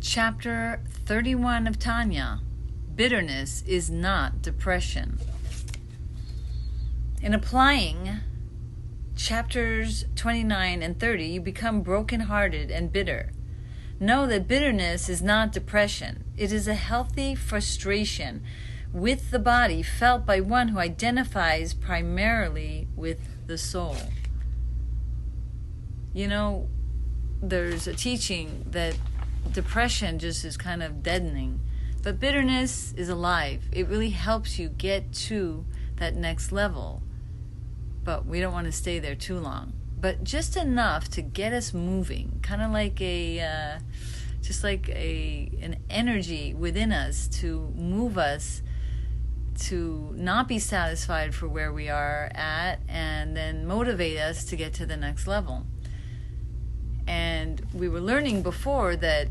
Chapter 31 of Tanya, Bitterness is not depression. In applying chapters 29 and 30, you become broken-hearted and bitter. Know that bitterness is not depression. It is a healthy frustration with the body felt by one who identifies primarily with the soul. You know, there's a teaching that depression just is kind of deadening, but bitterness is alive. It really helps you get to that next level, but we don't want to stay there too long, but just enough to get us moving, kind of like an energy within us to move us to not be satisfied for where we are at, and then motivate us to get to the next level. And we were learning before that,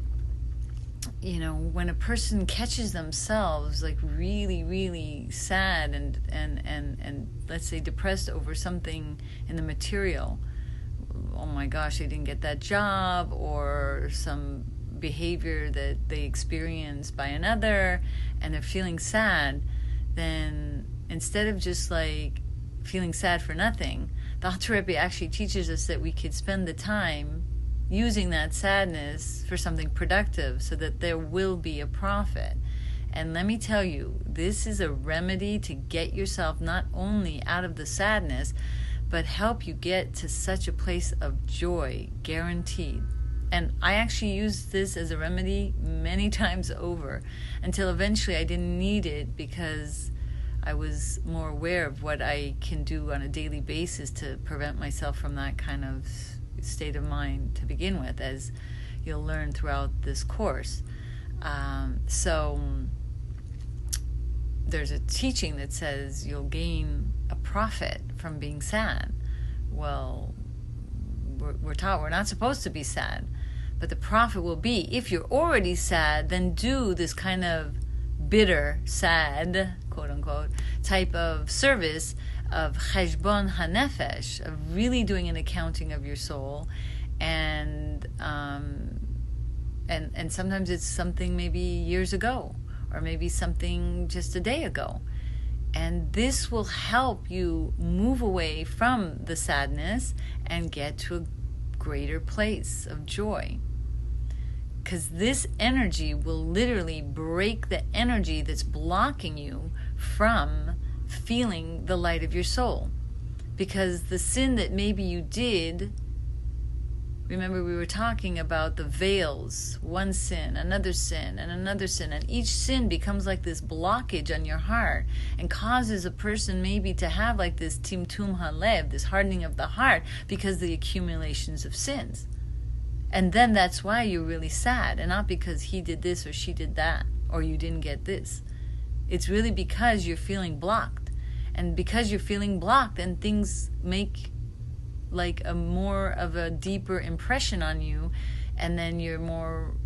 you know, when a person catches themselves like really, really sad and let's say depressed over something in the material, oh my gosh, they didn't get that job, or some behavior that they experienced by another, and they're feeling sad, then instead of just like feeling sad for nothing, the Alter Rebbe actually teaches us that we could spend the time using that sadness for something productive so that there will be a profit. And let me tell you, this is a remedy to get yourself not only out of the sadness, but help you get to such a place of joy, guaranteed. And I actually used this as a remedy many times over, until eventually I didn't need it because I was more aware of what I can do on a daily basis to prevent myself from that kind of state of mind to begin with, as you'll learn throughout this course. So there's a teaching that says you'll gain a profit from being sad. Well, we're taught we're not supposed to be sad, but the profit will be, if you're already sad, then do this kind of bitter, sad, quote unquote, type of service of cheshbon hanefesh, of really doing an accounting of your soul, and sometimes it's something maybe years ago, or maybe something just a day ago, and this will help you move away from the sadness and get to a greater place of joy, because this energy will literally break the energy that's blocking you from feeling the light of your soul. Because the sin that maybe you did, remember we were talking about the veils, one sin, and another sin, and each sin becomes like this blockage on your heart and causes a person maybe to have like this timtum halev, this hardening of the heart, because of the accumulations of sins. And then that's why you're really sad, and not because he did this or she did that, or you didn't get this. It's really because you're feeling blocked. And because you're feeling blocked, then things make like a more of a deeper impression on you, and then you're more,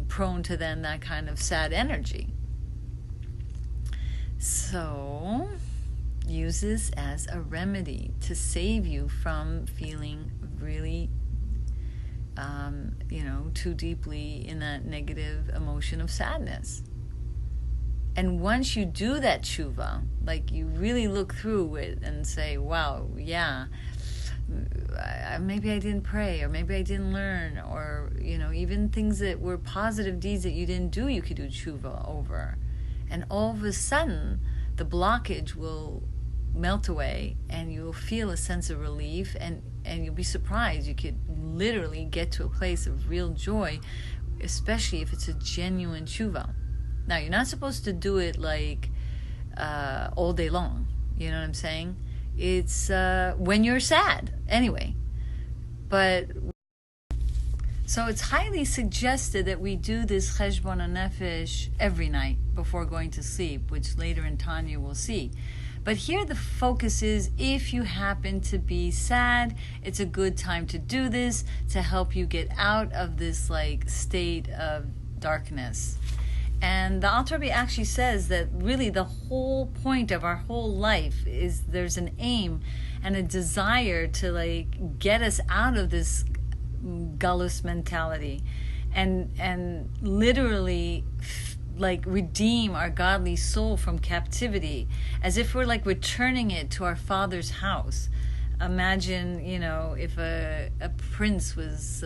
prone to then that kind of sad energy. So use this as a remedy to save you from feeling really too deeply in that negative emotion of sadness. And once you do that tshuva, like you really look through it and say, wow, yeah, maybe I didn't pray, or maybe I didn't learn, or, even things that were positive deeds that you didn't do, you could do tshuva over. And all of a sudden, the blockage will melt away, and you'll feel a sense of relief, and you'll be surprised. You could literally get to a place of real joy, especially if it's a genuine tshuva. Now, you're not supposed to do it like all day long. You know what I'm saying? It's when you're sad, anyway. But so it's highly suggested that we do this cheshbon hanefesh every night before going to sleep, which later in Tanya we'll see. But here the focus is, if you happen to be sad, it's a good time to do this to help you get out of this like state of darkness. And the Alter Rebbe actually says that really the whole point of our whole life is there's an aim and a desire to like get us out of this galus mentality and literally like redeem our godly soul from captivity, as if we're like returning it to our Father's house. Imagine, if a prince was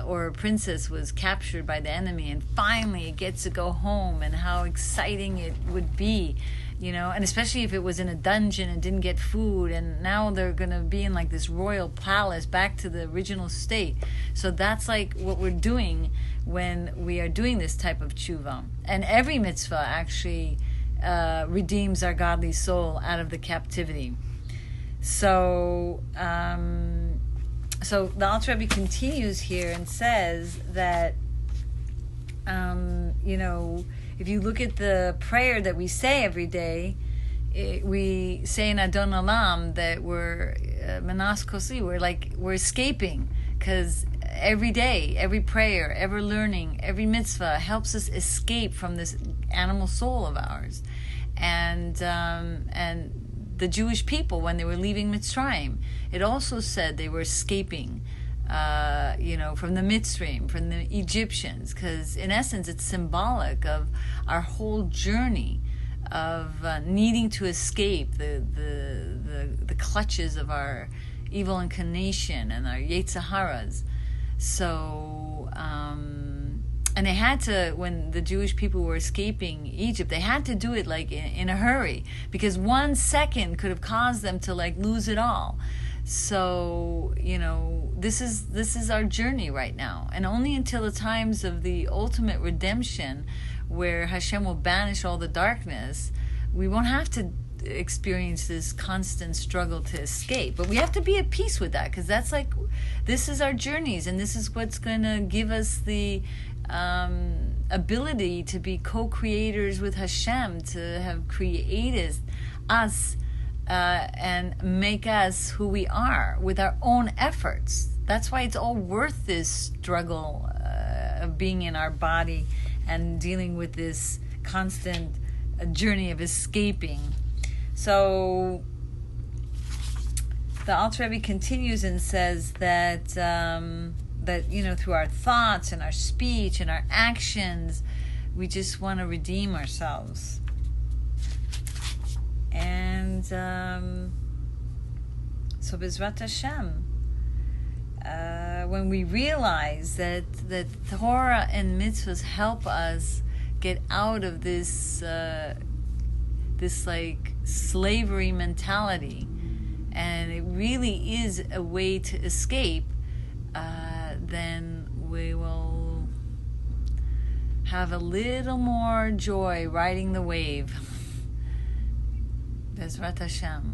or a princess was captured by the enemy, and finally it gets to go home, and how exciting it would be, and especially if it was in a dungeon and didn't get food, and now they're going to be in like this royal palace back to the original state. So that's like what we're doing when we are doing this type of tshuva. And every mitzvah actually redeems our godly soul out of the captivity. So so the Alter Rebbe continues here and says that, if you look at the prayer that we say every day, we say in Adon Olam that we're Manas Kosi, we're escaping, because every day, every prayer, every learning, every mitzvah helps us escape from this animal soul of ours. And the Jewish people, when they were leaving Mitzrayim, it also said they were escaping, from the Mitzrayim, from the Egyptians, because in essence it's symbolic of our whole journey of needing to escape the clutches of our evil inclination and our Yetzaharas. So, and they had to, when the Jewish people were escaping Egypt, they had to do it like in a hurry, because 1 second could have caused them to like lose it all. So, this is our journey right now. And only until the times of the ultimate redemption, where Hashem will banish all the darkness, we won't have to experience this constant struggle to escape. But we have to be at peace with that, because that's like, this is our journeys, and this is what's going to give us the ability to be co-creators with Hashem, to have created us and make us who we are with our own efforts. That's why it's all worth this struggle of being in our body and dealing with this constant journey of escaping. So the Alter Rebbe continues and says that through our thoughts and our speech and our actions, we just want to redeem ourselves. And so B'ezrat Hashem, when we realize that Torah and mitzvahs help us get out of this like slavery mentality, and it really is a way to escape, then we will have a little more joy riding the wave. B'ezrat Hashem.